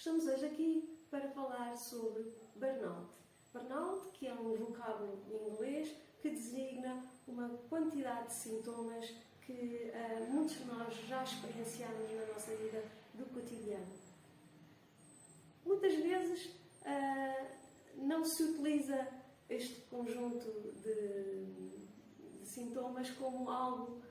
Estamos hoje aqui para falar sobre burnout. Burnout, que é um vocábulo em inglês que designa uma quantidade de sintomas que muitos de nós já experienciamos na nossa vida do cotidiano. Muitas vezes não se utiliza este conjunto de sintomas como algo,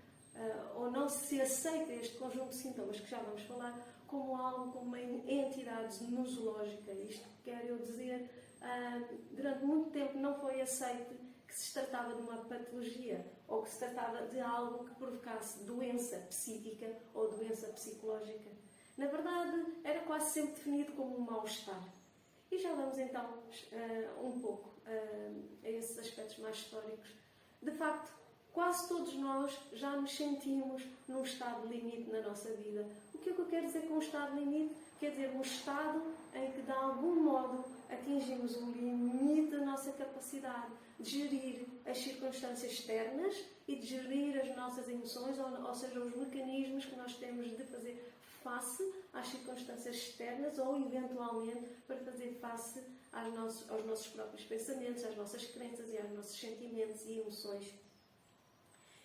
ou não se aceita este conjunto de sintomas que já vamos falar, como algo, como uma entidade nosológica. Isto quer eu dizer, durante muito tempo não foi aceito que se tratava de uma patologia ou que se tratava de algo que provocasse doença psíquica ou doença psicológica. Na verdade, era quase sempre definido como um mal-estar. E já vamos então um pouco a esses aspectos mais históricos. De facto, quase todos nós já nos sentimos num estado limite na nossa vida. O que é que eu quero dizer com um estado limite? Quer dizer, um estado em que, de algum modo, atingimos um limite da nossa capacidade de gerir as circunstâncias externas e de gerir as nossas emoções, ou seja, os mecanismos que nós temos de fazer face às circunstâncias externas ou, eventualmente, para fazer face aos nossos próprios pensamentos, às nossas crenças e aos nossos sentimentos e emoções.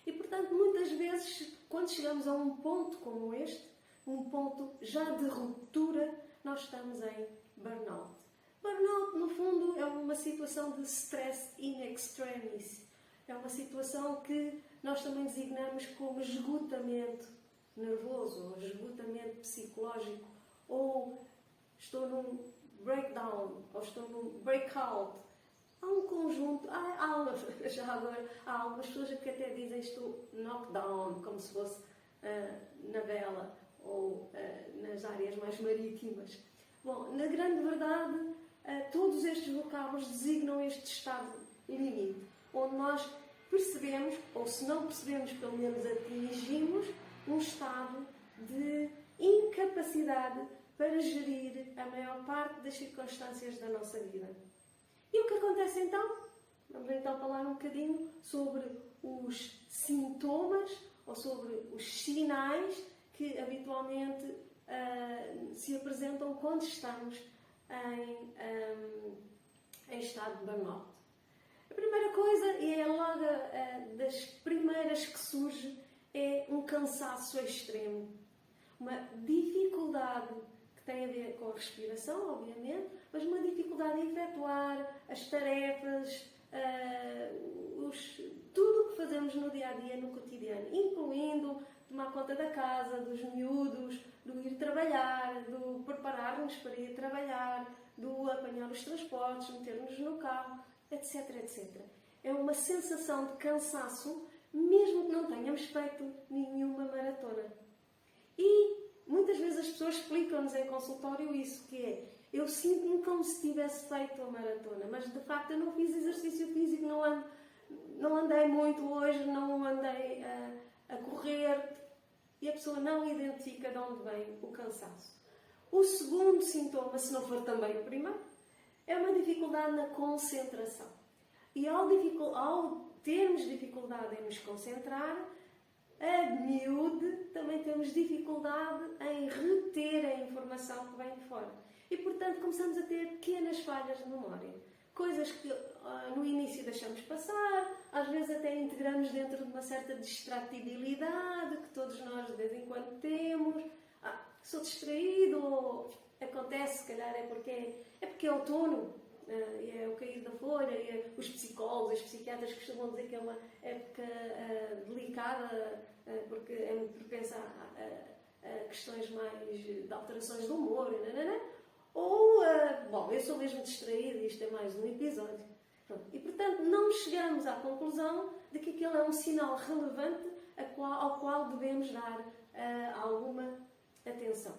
E, portanto, muitas vezes, quando chegamos a um ponto como este, um ponto já de ruptura, nós estamos em burnout. Burnout, no fundo, é uma situação de stress in extremis. É uma situação que nós também designamos como esgotamento nervoso, ou esgotamento psicológico, ou estou num breakdown, ou estou num breakout. Há um conjunto, já agora, há algumas pessoas que até dizem estou knockdown, como se fosse na vela ou nas áreas mais marítimas. Bom, na grande verdade, todos estes vocábulos designam este estado limite, onde nós percebemos, ou se não percebemos, pelo menos atingimos, um estado de incapacidade para gerir a maior parte das circunstâncias da nossa vida. E o que acontece então? Vamos então falar um bocadinho sobre os sintomas ou sobre os sinais que habitualmente se apresentam quando estamos em estado de burnout. A primeira coisa, e é logo das primeiras que surge, é um cansaço extremo. Uma dificuldade que tem a ver com a respiração, obviamente, mas uma dificuldade em efetuar as tarefas, tudo o que fazemos no dia-a-dia, no cotidiano, incluindo tomar conta da casa, dos miúdos, do ir trabalhar, do preparar-nos para ir trabalhar, do apanhar os transportes, meter-nos no carro, etc, etc. É uma sensação de cansaço, mesmo que não tenhamos feito nenhuma maratona. E muitas vezes as pessoas explicam-nos em consultório isso, que é: eu sinto-me como se tivesse feito a maratona, mas de facto eu não fiz exercício físico, não andei muito hoje, não andei a correr, e a pessoa não identifica de onde vem o cansaço. O segundo sintoma, se não for também o primeiro, é uma dificuldade na concentração. E ao termos dificuldade em nos concentrar, a miúde também temos dificuldade em reter a informação que vem de fora. E, portanto, começamos a ter pequenas falhas de memória. Coisas que no início deixamos passar, às vezes até integramos dentro de uma certa distratibilidade que todos nós de vez em quando temos. Sou distraído, ou acontece, se calhar é porque é outono, é o cair da folha, e os psicólogos, os psiquiatras costumam dizer que é uma época delicada, porque é muito propensa a questões mais de alterações do humor, ou, eu sou mesmo distraída e isto é mais um episódio. Pronto. E, portanto, não chegamos à conclusão de que aquele é um sinal relevante ao qual devemos dar alguma atenção.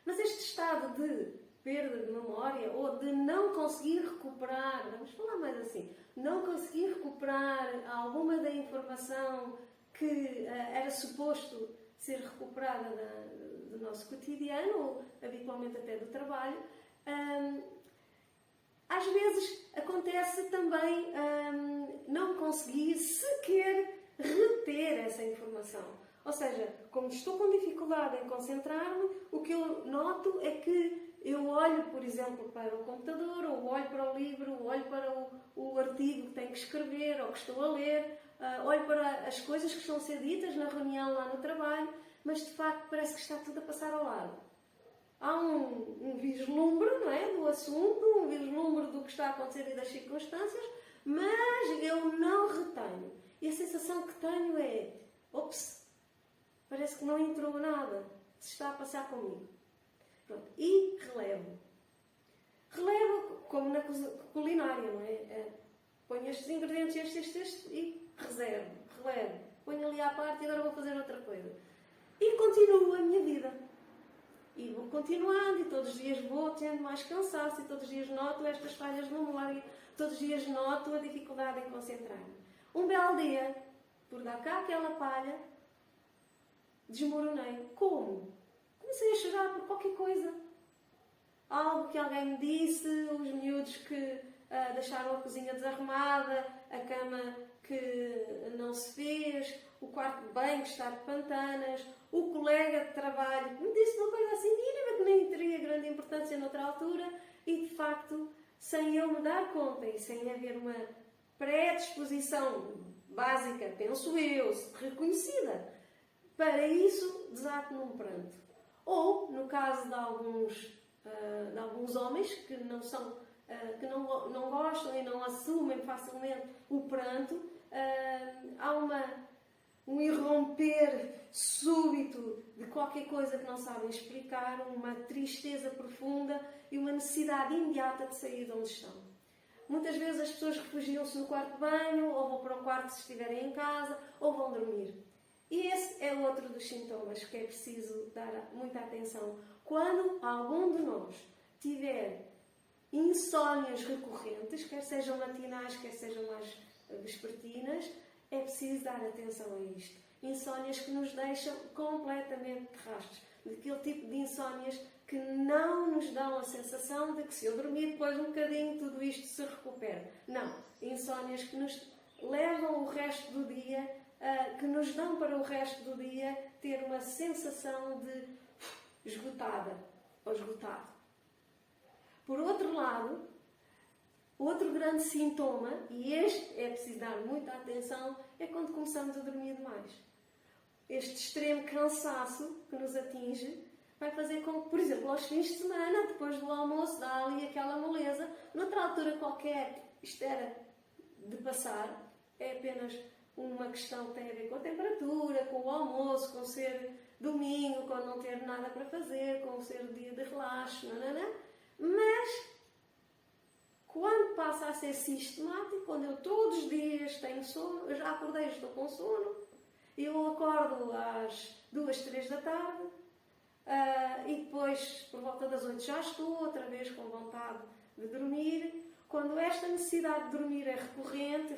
Mas este estado de perda de memória ou de não conseguir recuperar, vamos falar mais assim, não conseguir recuperar alguma da informação que era suposto ser recuperada do nosso cotidiano, ou habitualmente até do trabalho, às vezes acontece também não conseguir sequer reter essa informação. Ou seja, como estou com dificuldade em concentrar-me, o que eu noto é que eu olho, por exemplo, para o computador, ou olho para o livro, ou olho para o artigo que tenho que escrever, ou que estou a ler, olho para as coisas que estão a ser ditas na reunião lá no trabalho, mas de facto parece que está tudo a passar ao lado. Há um vislumbre, não é, do assunto, um vislumbre do que está a acontecer e das circunstâncias, mas eu não retenho. E a sensação que tenho é, ops, parece que não entrou nada, se está a passar comigo. Pronto. E relevo. Relevo como na culinária, não é? Ponho estes ingredientes, estes e relevo. Ponho ali à parte e agora vou fazer outra coisa. E continuo a minha vida. E vou continuando e todos os dias vou tendo mais cansaço e todos os dias noto estas falhas de memória, todos os dias noto a dificuldade em concentrar-me. Um belo dia, por dar cá aquela palha, desmoronei. Como? Comecei a chorar por qualquer coisa. Algo que alguém me disse, os miúdos que deixaram a cozinha desarrumada, a cama que não se fez, o quarto de banho que está de pantanas, o colega de trabalho que me disse uma coisa assim mínima que nem teria grande importância noutra altura e, de facto, sem eu me dar conta e sem haver uma predisposição básica, penso eu, reconhecida, para isso desato num pranto. Ou, no caso de alguns homens que não gostam e não assumem facilmente o pranto, há um irromper súbito de qualquer coisa que não sabem explicar, uma tristeza profunda e uma necessidade imediata de sair de onde estão. Muitas vezes as pessoas refugiam-se no quarto de banho, ou vão para o quarto se estiverem em casa, ou vão dormir. E esse é outro dos sintomas que é preciso dar muita atenção. Quando algum de nós tiver insónias recorrentes, quer sejam matinais, quer sejam mais vespertinas, é preciso dar atenção a isto. Insónias que nos deixam completamente de rastros. Daquele tipo de insónias que não nos dão a sensação de que se eu dormir depois um bocadinho tudo isto se recupera. Não. Insónias que nos levam o resto do dia, que nos dão para o resto do dia ter uma sensação de esgotada ou esgotado. Por outro lado, outro grande sintoma, e este é preciso dar muita atenção, é quando começamos a dormir demais. Este extremo cansaço que nos atinge vai fazer com que, por exemplo, aos fins de semana, depois do almoço, dá ali aquela moleza. Noutra altura qualquer, isto era de passar, é apenas uma questão que tem a ver com a temperatura, com o almoço, com ser domingo, com não ter nada para fazer, com ser dia de relaxo, mas quando passa a ser sistemático, quando eu todos os dias tenho sono, eu já acordei, estou com sono, eu acordo às 2, 3 da tarde e depois, por volta das 8, já estou outra vez com vontade de dormir. Quando esta necessidade de dormir é recorrente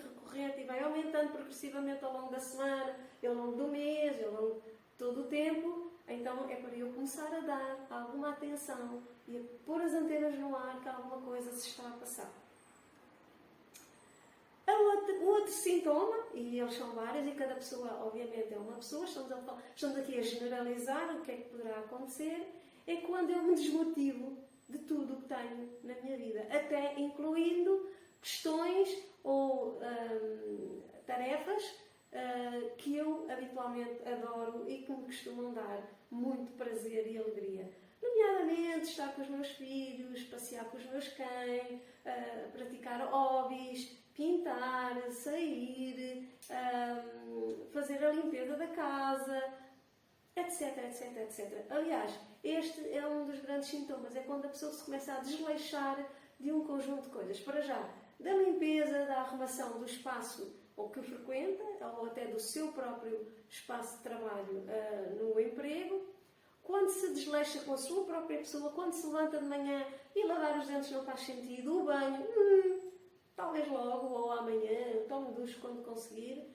e vai aumentando progressivamente ao longo da semana, ao longo do mês, ao longo de todo o tempo, então é para eu começar a dar alguma atenção e a pôr as antenas no ar que alguma coisa se está a passar. O outro sintoma, e eles são vários, e cada pessoa, obviamente, é uma pessoa, estamos aqui a generalizar o que é que poderá acontecer, é quando eu me desmotivo de tudo o que tenho na minha vida, até incluindo questões ou tarefas que eu habitualmente adoro e que me costumam dar muito prazer e alegria. Nomeadamente, estar com os meus filhos, passear com os meus cães, praticar hobbies, pintar, sair, fazer a limpeza da casa, etc, etc, etc. Aliás, este é um dos grandes sintomas, é quando a pessoa se começa a desleixar de um conjunto de coisas. Para já, da limpeza, da arrumação do espaço ou que frequenta, ou até do seu próprio espaço de trabalho no emprego, quando se desleixa com a sua própria pessoa, quando se levanta de manhã e lavar os dentes não faz sentido, o banho, talvez logo ou amanhã, tomo duche quando conseguir,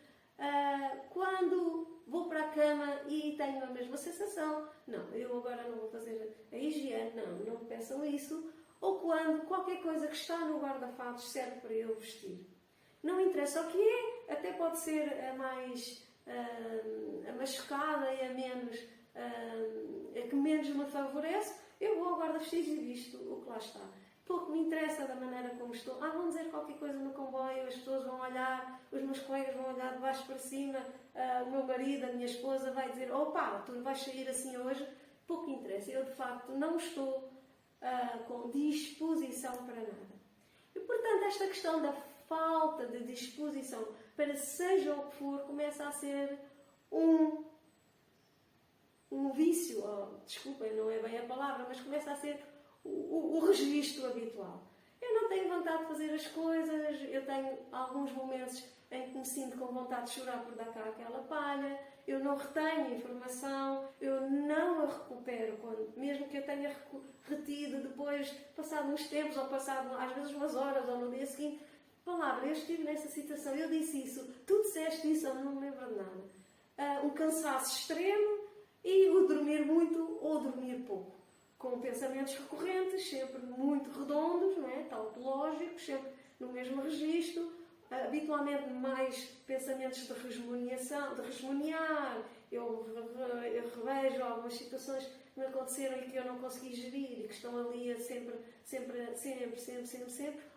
quando vou para a cama e tenho a mesma sensação, não, eu agora não vou fazer a higiene, não me peçam isso, ou quando qualquer coisa que está no guarda-fatos serve para eu vestir. Não interessa o que é, até pode ser a mais a machucada e a que menos me favorece, eu vou ao guarda-vestígios e visto o que lá está. Pouco me interessa da maneira como estou. Vão dizer qualquer coisa no comboio, as pessoas vão olhar, os meus colegas vão olhar de baixo para cima, o meu marido, a minha esposa vai dizer: opa, tu vais sair assim hoje. Pouco interessa. Eu, de facto, não estou com disposição para nada. E, portanto, esta questão da falta de disposição para seja o que for, começa a ser um vício. Desculpem, não é bem a palavra, mas começa a ser o registro habitual. Eu não tenho vontade de fazer as coisas, eu tenho alguns momentos em que me sinto com vontade de chorar por dar cá aquela palha, eu não retenho informação, eu não a recupero, mesmo que eu tenha retido depois, passado uns tempos, ou passado às vezes umas horas, ou no dia seguinte, palavra, eu estive nessa situação, eu disse isso, tu disseste isso, eu não me lembro de nada. Um cansaço extremo e o dormir muito ou dormir pouco. Com pensamentos recorrentes, sempre muito redondos, não é? Tautológicos, sempre no mesmo registro, habitualmente mais pensamentos de resmuniação, de resmuniar. Eu revejo algumas situações que me aconteceram e que eu não consegui gerir e que estão ali sempre.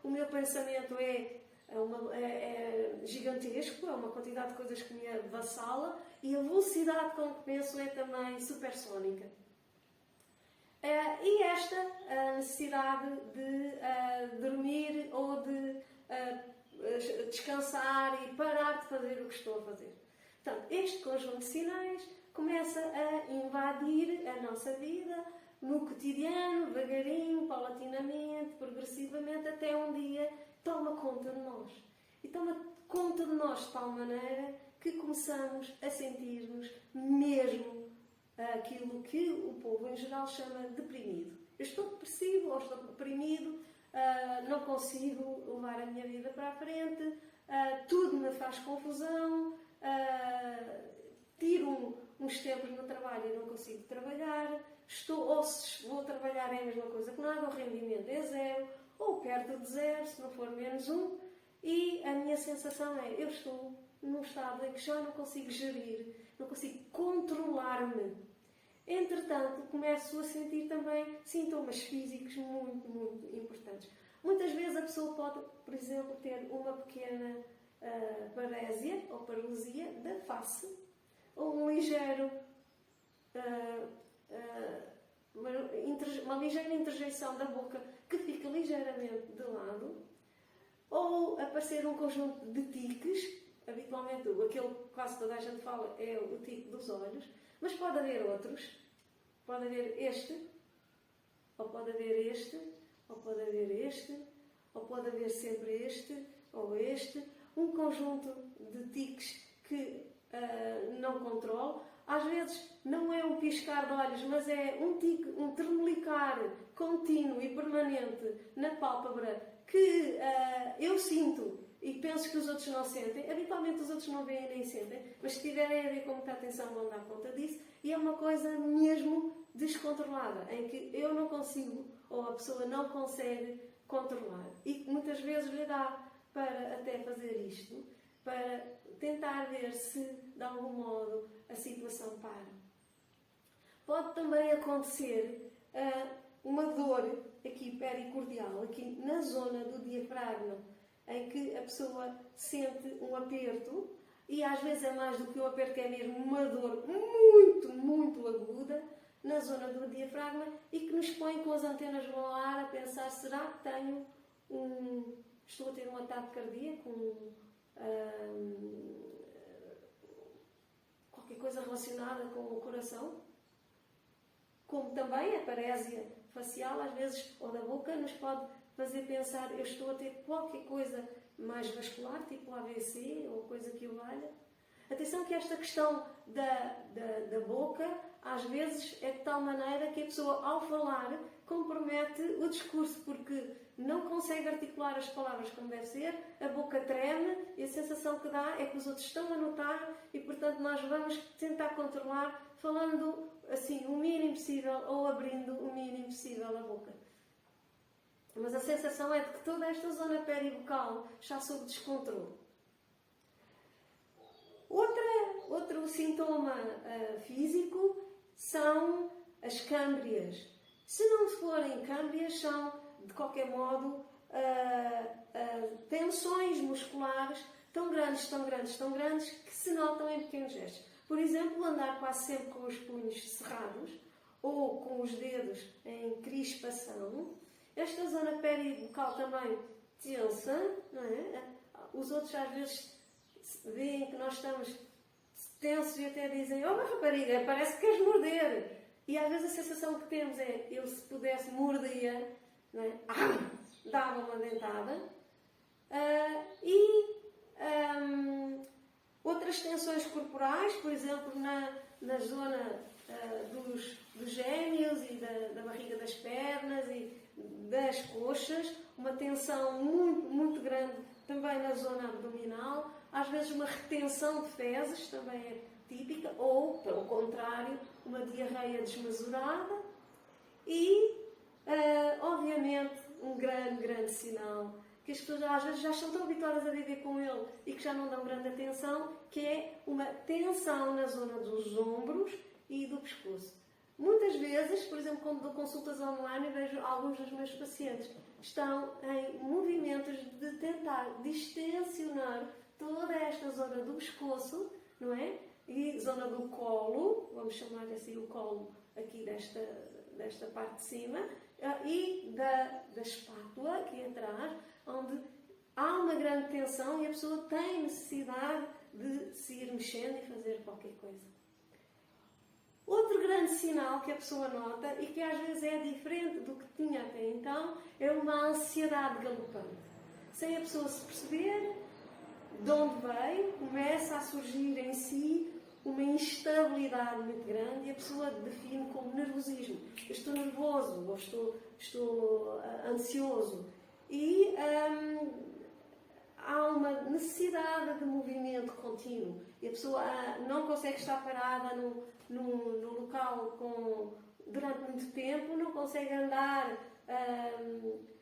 O meu pensamento é gigantesco, é uma quantidade de coisas que me avassala e a velocidade com que penso é também supersónica. E esta necessidade de dormir ou de descansar e parar de fazer o que estou a fazer. Portanto, este conjunto de sinais começa a invadir a nossa vida no cotidiano, devagarinho, paulatinamente, progressivamente, até um dia toma conta de nós. E toma conta de nós de tal maneira que começamos a sentir-nos mesmo aquilo que o povo em geral chama de deprimido. Eu estou depressivo ou estou deprimido, não consigo levar a minha vida para a frente, tudo me faz confusão, tiro uns tempos no trabalho e não consigo trabalhar, ou se vou trabalhar é a mesma coisa que nada, o rendimento é zero, ou perto de zero, se não for menos um, e a minha sensação é, eu estou num estado em que já não consigo gerir, não consigo controlar-me. Entretanto, começo a sentir também sintomas físicos muito, muito importantes. Muitas vezes a pessoa pode, por exemplo, ter uma pequena parésia ou paralisia da face, ou uma ligeira interjeição da boca que fica ligeiramente de lado, ou aparecer um conjunto de tiques. Habitualmente, aquele que quase toda a gente fala é o tique dos olhos, mas pode haver outros. Pode haver este, ou pode haver este, ou pode haver este, ou pode haver sempre este, ou este. Um conjunto de tiques que não controlo. Às vezes não é um piscar de olhos, mas é um tique, um tremelicar contínuo e permanente na pálpebra que eu sinto e penso que os outros não sentem. Habitualmente os outros não veem nem sentem, mas se tiverem a ver com muita atenção vão dar conta disso. E é uma coisa mesmo descontrolada, em que eu não consigo, ou a pessoa não consegue controlar. E que muitas vezes lhe dá para até fazer isto, para tentar ver se, de algum modo, a situação para. Pode também acontecer uma dor aqui pericordial, aqui na zona do diafragma, em que a pessoa sente um aperto, e às vezes é mais do que um aperto, que é mesmo uma dor muito, muito aguda, na zona do diafragma, e que nos põe com as antenas no ar a pensar, será que estou a ter um ataque cardíaco, qualquer coisa relacionada com o coração? Como também a parésia facial, às vezes, ou da boca, nos pode fazer pensar, eu estou a ter qualquer coisa mais vascular, tipo AVC, ou coisa que o valha. Atenção que esta questão da boca, às vezes, é de tal maneira que a pessoa, ao falar, compromete o discurso, porque não consegue articular as palavras como deve ser, a boca treme e a sensação que dá é que os outros estão a notar e, portanto, nós vamos tentar controlar falando assim o mínimo possível ou abrindo o mínimo possível a boca. Mas a sensação é de que toda esta zona peribucal está sob descontrole. Outro sintoma físico são as câmbrias. Se não forem câmbrias, são, de qualquer modo, tensões musculares tão grandes, tão grandes, tão grandes, que se notam em pequenos gestos. Por exemplo, andar quase sempre com os punhos cerrados ou com os dedos em crispação. Esta zona peribucal também tensa, não é? Os outros às vezes veem que nós estamos tensos e até dizem: "Oh, rapariga, parece que queres morder." E às vezes a sensação que temos é: eu se pudesse morder, não é? Dava uma dentada. Outras tensões corporais, por exemplo, na zona dos gêmeos e da barriga das pernas e das coxas, uma tensão muito, muito grande também na zona abdominal, às vezes uma retenção de fezes também é típica, ou, pelo contrário, uma diarreia desmesurada e, obviamente, um grande, grande sinal que as pessoas às vezes já estão tão habituadas a viver com ele e que já não dão grande atenção, que é uma tensão na zona dos ombros e do pescoço. Muitas vezes, por exemplo, quando dou consultas online, vejo alguns dos meus pacientes estão em movimentos de tentar distensionar toda esta zona do pescoço, não é? E zona do colo, vamos chamar assim o colo aqui desta parte de cima, e da espátula aqui atrás, onde há uma grande tensão e a pessoa tem necessidade de se ir mexendo e fazer qualquer coisa. Outro grande sinal que a pessoa nota, e que às vezes é diferente do que tinha até então, é uma ansiedade galopante. Sem a pessoa se perceber de onde veio, começa a surgir em si uma instabilidade muito grande e a pessoa define como nervosismo. Eu estou nervoso ou estou ansioso. E há uma necessidade de movimento contínuo e a pessoa não consegue estar parada no local durante muito tempo, não consegue andar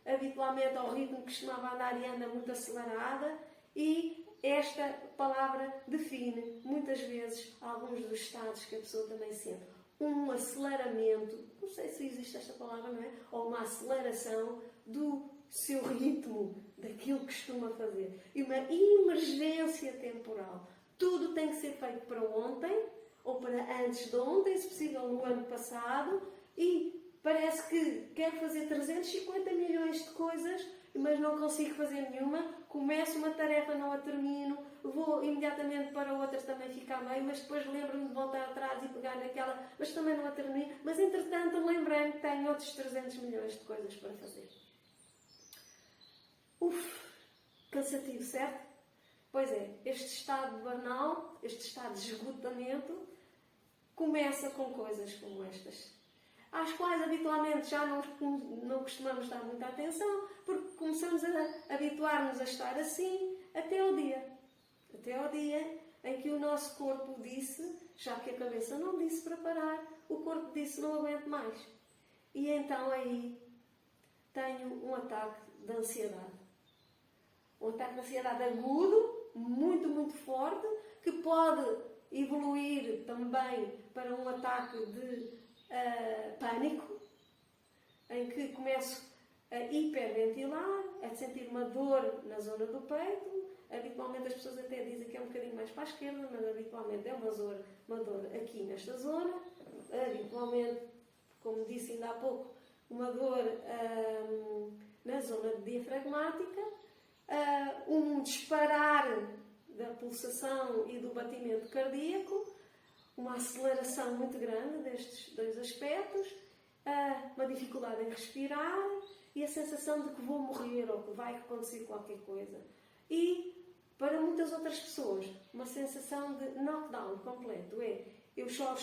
habitualmente ao ritmo que costumava andar e anda muito acelerada, e esta palavra define muitas vezes alguns dos estados que a pessoa também sente. Um aceleramento, não sei se existe esta palavra, não é? Ou uma aceleração do seu ritmo, daquilo que costuma fazer. E uma emergência temporal. Tudo tem que ser feito para ontem, ou para antes de ontem, se possível no ano passado, e parece que quero fazer 350 milhões de coisas, mas não consigo fazer nenhuma. Começo uma tarefa, não a termino, vou imediatamente para outra, também fica a meio, mas depois lembro-me de voltar atrás e pegar naquela, mas também não a termino. Mas entretanto lembrei-me que tenho outros 300 milhões de coisas para fazer. Cansativo, certo? Pois é, este estado de burnout, este estado de esgotamento, começa com coisas como estas, às quais habitualmente já não costumamos dar muita atenção, porque começamos a habituar-nos a estar assim até ao dia em que o nosso corpo disse, já que a cabeça não disse para parar, o corpo disse: não aguento mais. E então aí tenho um ataque de ansiedade. Um ataque de ansiedade agudo, muito, muito forte, que pode evoluir também para um ataque de pânico, em que começo a hiperventilar, a sentir uma dor na zona do peito. Habitualmente as pessoas até dizem que é um bocadinho mais para a esquerda, mas habitualmente é uma dor aqui nesta zona. Habitualmente, como disse ainda há pouco, uma dor na zona diafragmática, um disparar da pulsação e do batimento cardíaco, uma aceleração muito grande destes dois aspectos, uma dificuldade em respirar e a sensação de que vou morrer ou que vai acontecer qualquer coisa. E, para muitas outras pessoas, uma sensação de knockdown completo. Eu choro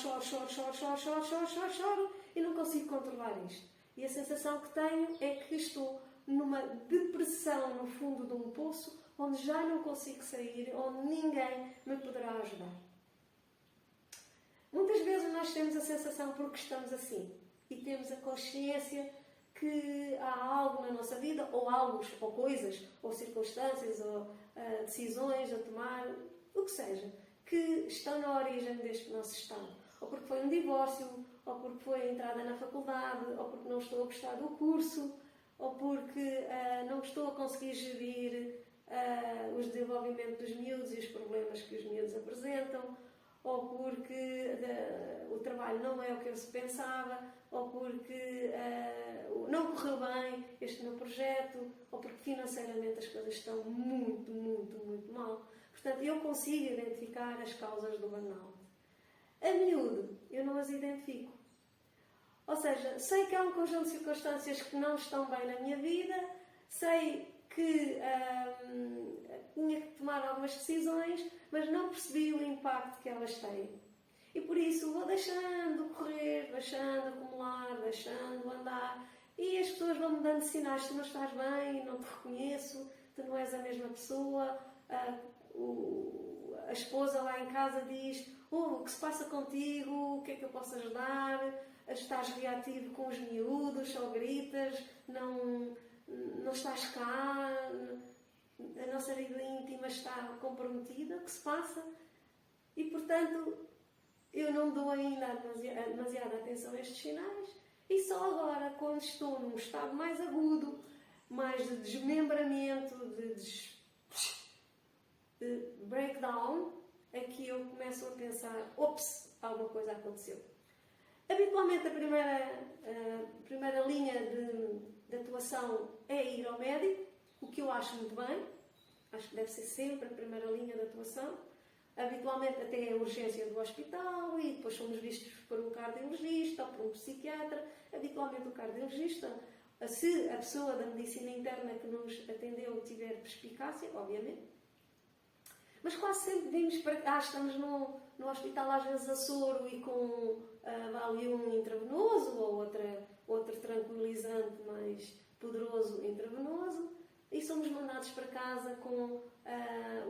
e não consigo controlar isto. E a sensação que tenho é que estou numa depressão no fundo de um poço onde já não consigo sair, onde ninguém me poderá ajudar. Muitas vezes nós temos a sensação porque estamos assim e temos a consciência que há algo na nossa vida, ou coisas, ou circunstâncias, ou decisões a tomar, o que seja, que estão na origem deste nosso estado. Ou porque foi um divórcio, ou porque foi a entrada na faculdade, ou porque não estou a gostar do curso, ou porque não estou a conseguir gerir o desenvolvimento dos miúdos e os problemas que os miúdos apresentam, ou porque o trabalho não é o que eu se pensava, ou porque não correu bem este meu projeto, ou porque financeiramente as coisas estão muito, muito, muito mal. Portanto, eu consigo identificar as causas do burnout. A miúdo, eu não as identifico. Ou seja, sei que há um conjunto de circunstâncias que não estão bem na minha vida, sei que tinha que tomar algumas decisões, mas não percebi o impacto que elas têm. E por isso vou deixando correr, deixando acumular, deixando andar, e as pessoas vão-me dando sinais: tu não estás bem, não te reconheço, tu não és a mesma pessoa. A esposa lá em casa diz: o que se passa contigo, o que é que eu posso ajudar? Estás reativo com os miúdos, só gritas, não estás cá, a nossa vida íntima está comprometida, o que se passa? E, portanto, eu não dou ainda demasiada atenção a estes sinais, e só agora, quando estou num estado mais agudo, mais de desmembramento, de breakdown, é que eu começo a pensar: ops, alguma coisa aconteceu. Habitualmente a primeira linha de atuação é ir ao médico, o que eu acho muito bem. Acho que deve ser sempre a primeira linha de atuação. Habitualmente até é a urgência do hospital, e depois somos vistos por um cardiologista ou por um psiquiatra. Habitualmente o cardiologista, se a pessoa da medicina interna que nos atendeu tiver perspicácia, obviamente. Mas quase sempre vimos para cá, estamos no hospital às vezes a soro e com ali um intravenoso ou outro tranquilizante mais poderoso intravenoso, e somos mandados para casa com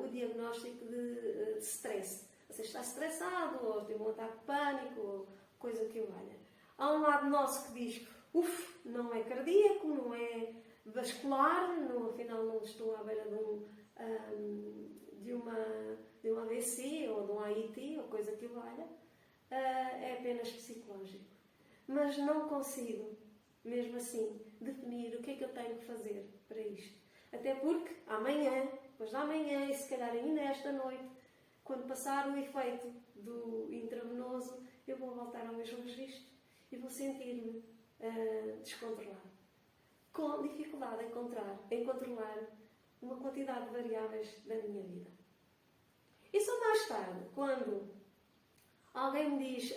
o diagnóstico de stress. Você está estressado, ou teve um ataque de pânico, ou coisa que o valha. Há um lado nosso que diz: não é cardíaco, não é vascular, afinal não estou à beira de um AVC ou de um AIT, ou coisa que o valha. É apenas psicológico. Mas não consigo, mesmo assim, definir o que é que eu tenho que fazer para isto. Até porque amanhã, depois da manhã, e se calhar ainda esta noite, quando passar o efeito do intravenoso, eu vou voltar ao mesmo registro e vou sentir-me descontrolado. Com dificuldade em controlar uma quantidade de variáveis da minha vida. E só mais tarde, quando alguém me diz: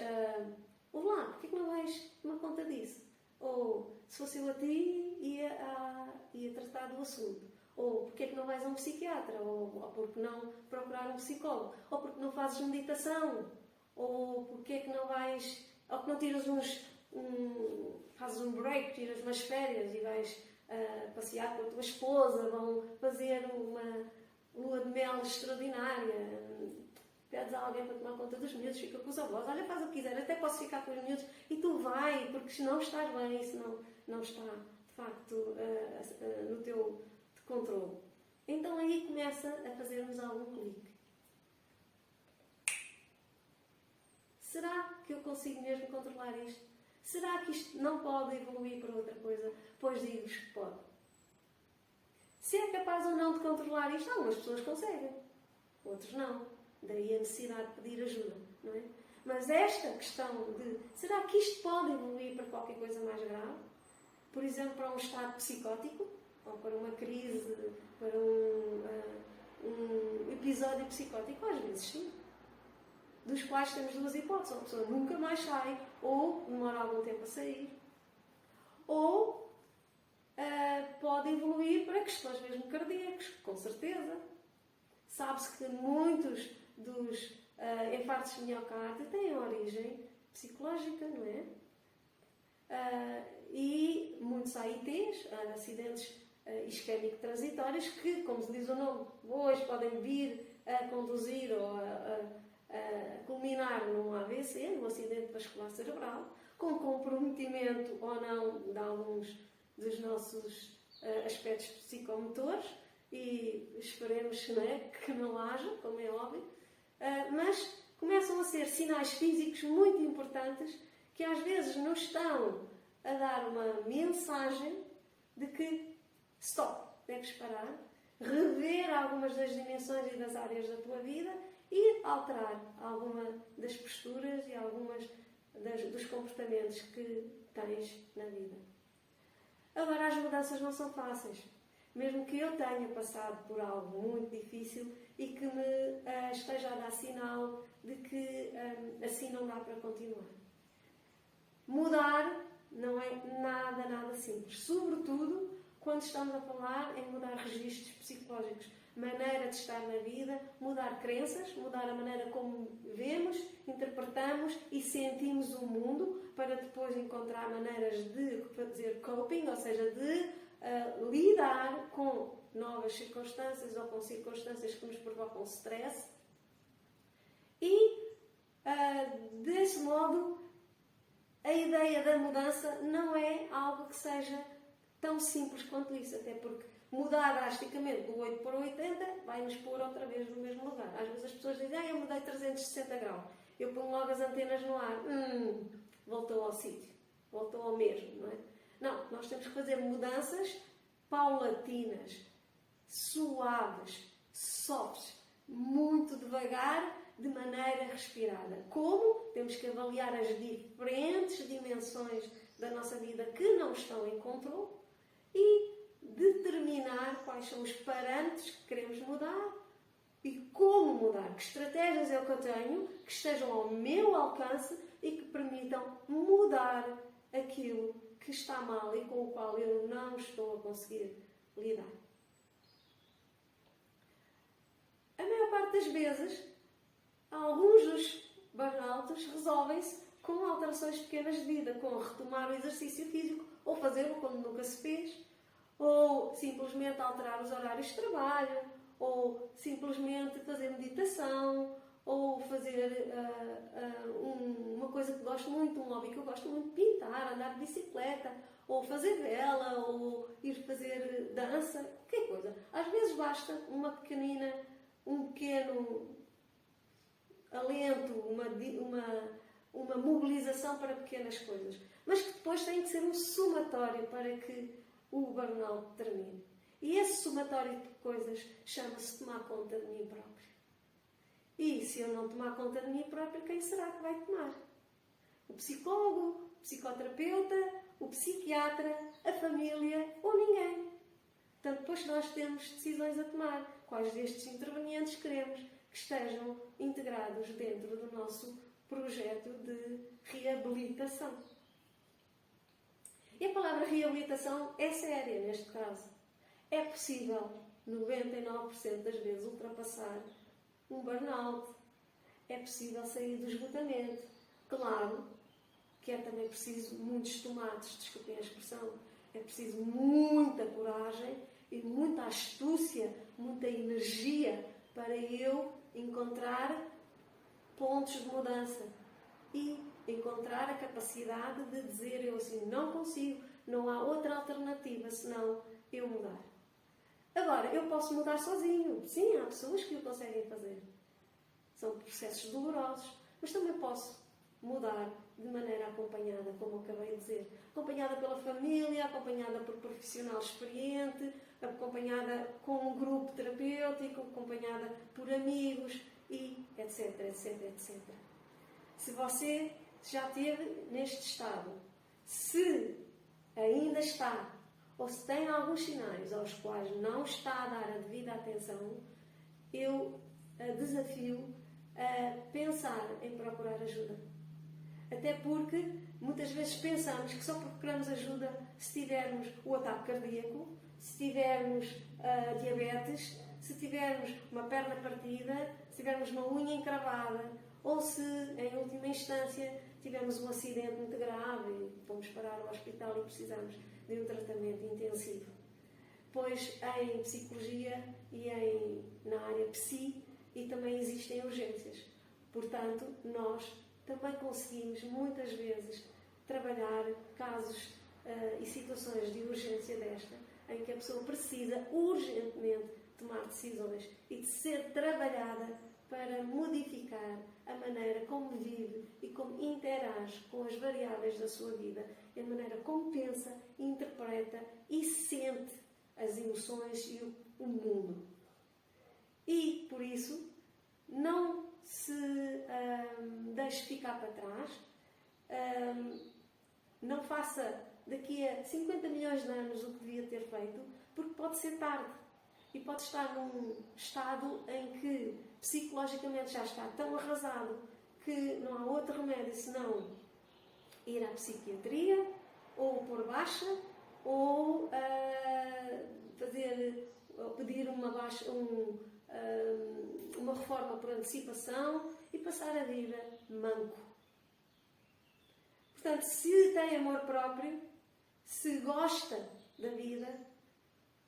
olá, porquê que não vais tomar conta disso? Ou, se fosse eu a ti, ia tratar do assunto. Ou, porquê que não vais a um psiquiatra? Ou porque não procurar um psicólogo? Ou porque não fazes meditação? Ou porquê que não vais... Ou que não tiras fazes um break, tiras umas férias e vais passear com a tua esposa, vão fazer uma lua de mel extraordinária, pedes a alguém para tomar conta dos miúdos, fica com os avós, olha, faz o que quiser, até posso ficar com os miúdos, e tu vai, porque se não estás bem, se não está, de facto, no teu controle. Então aí começa a fazermos algum clique. Será que eu consigo mesmo controlar isto? Será que isto não pode evoluir para outra coisa? Pois digo-vos que pode. Se é capaz ou não de controlar isto, algumas pessoas conseguem, outros não. Daí a necessidade de pedir ajuda, não é? Mas esta questão de: será que isto pode evoluir para qualquer coisa mais grave? Por exemplo, para um estado psicótico? Ou para uma crise, para um episódio psicótico? Às vezes sim. Dos quais temos duas hipóteses: a pessoa nunca mais sai, ou demora algum tempo a sair, ou pode evoluir para questões mesmo cardíacas, com certeza. Sabe-se que muitos dos infartos de miocárdio têm origem psicológica, não é? E muitos AITs, acidentes isquémicos transitórios, que, como se diz o nome, hoje podem vir a conduzir ou a culminar num AVC, num acidente vascular cerebral, com comprometimento ou não de alguns dos nossos aspectos psicomotores, e esperemos, não é, que não haja, como é óbvio, mas começam a ser sinais físicos muito importantes que às vezes nos estão a dar uma mensagem de que stop, deves parar, rever algumas das dimensões e das áreas da tua vida e alterar alguma das posturas e algumas dos comportamentos que tens na vida. Agora, as mudanças não são fáceis. Mesmo que eu tenha passado por algo muito difícil e que me esteja a dar sinal de que assim não dá para continuar. Mudar não é nada simples. Sobretudo quando estamos a falar em mudar registros psicológicos, maneira de estar na vida, mudar crenças, mudar a maneira como vemos, interpretamos e sentimos o mundo para depois encontrar maneiras de fazer coping, ou seja, de lidar com novas circunstâncias ou com circunstâncias que nos provocam stress e, desse modo, a ideia da mudança não é algo que seja tão simples quanto isso, até porque mudar drasticamente do 8 para o 80 vai-nos pôr outra vez no mesmo lugar. Às vezes as pessoas dizem, eu mudei 360 graus, eu ponho logo as antenas no ar, voltou ao sítio, voltou ao mesmo, não é? Não, nós temos que fazer mudanças paulatinas, suaves, softs, muito devagar, de maneira respirada. Como? Temos que avaliar as diferentes dimensões da nossa vida que não estão em controle e determinar quais são os parâmetros que queremos mudar e como mudar. Que estratégias é o que eu tenho que estejam ao meu alcance e que permitam mudar aquilo que está mal e com o qual eu não estou a conseguir lidar. A maior parte das vezes, alguns dos burnouts resolvem-se com alterações pequenas de vida, com retomar o exercício físico, ou fazê-lo quando nunca se fez, ou simplesmente alterar os horários de trabalho, ou simplesmente fazer meditação, ou fazer uma coisa que gosto muito, um hobby que eu gosto muito, pintar, andar de bicicleta, ou fazer vela, ou ir fazer dança, qualquer coisa. Às vezes basta um pequeno alento, uma mobilização para pequenas coisas, mas que depois tem que ser um somatório para que o burnout termine. E esse somatório de coisas chama-se tomar conta de mim próprio. E se eu não tomar conta de mim própria, quem será que vai tomar? O psicólogo, o psicoterapeuta, o psiquiatra, a família ou ninguém. Portanto, depois nós temos decisões a tomar. Quais destes intervenientes queremos que estejam integrados dentro do nosso projeto de reabilitação. E a palavra reabilitação é séria neste caso. É possível, 99% das vezes, ultrapassar um burnout. É possível sair do esgotamento. Claro que é também preciso muitos tomates, desculpem a expressão, é preciso muita coragem e muita astúcia, muita energia para eu encontrar pontos de mudança e encontrar a capacidade de dizer eu assim, não consigo, não há outra alternativa senão eu mudar. Agora, eu posso mudar sozinho. Sim, há pessoas que o conseguem fazer. São processos dolorosos, mas também posso mudar de maneira acompanhada, como acabei de dizer. Acompanhada pela família, acompanhada por profissional experiente, acompanhada com um grupo terapêutico, acompanhada por amigos e etc, etc, etc. Se você já esteve neste estado, se ainda está, ou se tem alguns sinais aos quais não está a dar a devida atenção, eu desafio a pensar em procurar ajuda. Até porque muitas vezes pensamos que só procuramos ajuda se tivermos o ataque cardíaco, se tivermos diabetes, se tivermos uma perna partida, se tivermos uma unha encravada, ou se, em última instância, tivermos um acidente muito grave e fomos parar ao hospital e precisamos de um tratamento intensivo. Pois em psicologia e na área psi e também existem urgências. Portanto, nós também conseguimos muitas vezes trabalhar casos e situações de urgência desta, em que a pessoa precisa urgentemente tomar decisões e de ser trabalhada para modificar a maneira como vive e como interage com as variáveis da sua vida, e a maneira como pensa, interpreta e sente as emoções e o mundo. E, por isso, não se deixe ficar para trás, não faça daqui a 50 milhões de anos o que devia ter feito, porque pode ser tarde. E pode estar num estado em que psicologicamente já está tão arrasado que não há outro remédio senão ir à psiquiatria, ou pôr baixa, ou pedir uma reforma por antecipação e passar a vida manco. Portanto, se tem amor próprio, se gosta da vida,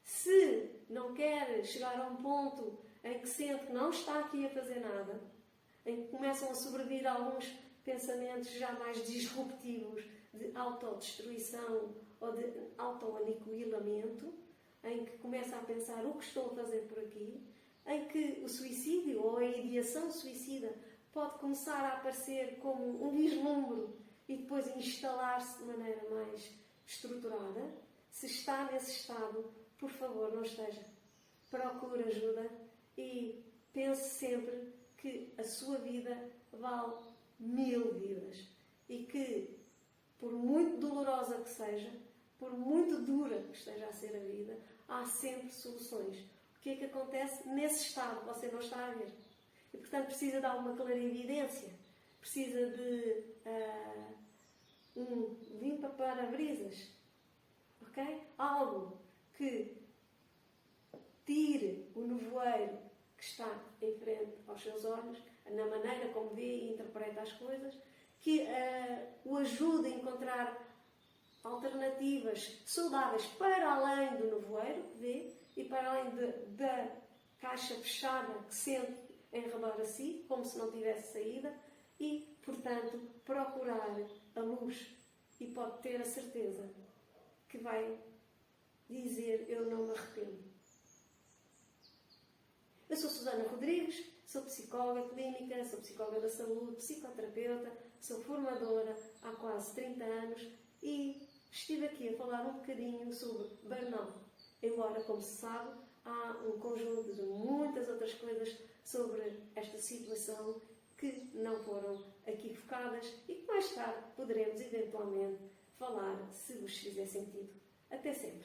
se não quer chegar a um ponto em que sente que não está aqui a fazer nada, em que começam a sobrevir alguns pensamentos já mais disruptivos de autodestruição ou de autoaniquilamento, em que começa a pensar o que estou a fazer por aqui, em que o suicídio ou a ideação suicida pode começar a aparecer como um vislumbre e depois instalar-se de maneira mais estruturada. Se está nesse estado, por favor, não esteja. Procure ajuda e pense sempre que a sua vida vale 1000 vidas. E que, por muito dolorosa que seja, por muito dura que esteja a ser a vida, há sempre soluções. O que é que acontece nesse estado? Você não está a ver. E, portanto, precisa de alguma clarividência. Precisa de um limpa-para-brisas. Ok? Algo que tire o nevoeiro que está em frente aos seus olhos, na maneira como vê e interpreta as coisas, que o ajude a encontrar alternativas saudáveis para além do nevoeiro que vê e para além da caixa fechada que sente em redor a si, como se não tivesse saída, e, portanto, procurar a luz. E pode ter a certeza que vai dizer: eu não me arrependo. Eu sou Susana Rodrigues, sou psicóloga clínica, sou psicóloga da saúde, psicoterapeuta, sou formadora há quase 30 anos e estive aqui a falar um bocadinho sobre burnout. Embora, como se sabe, há um conjunto de muitas outras coisas sobre esta situação que não foram aqui focadas e que mais tarde poderemos eventualmente falar, se vos fizer sentido. Até sempre!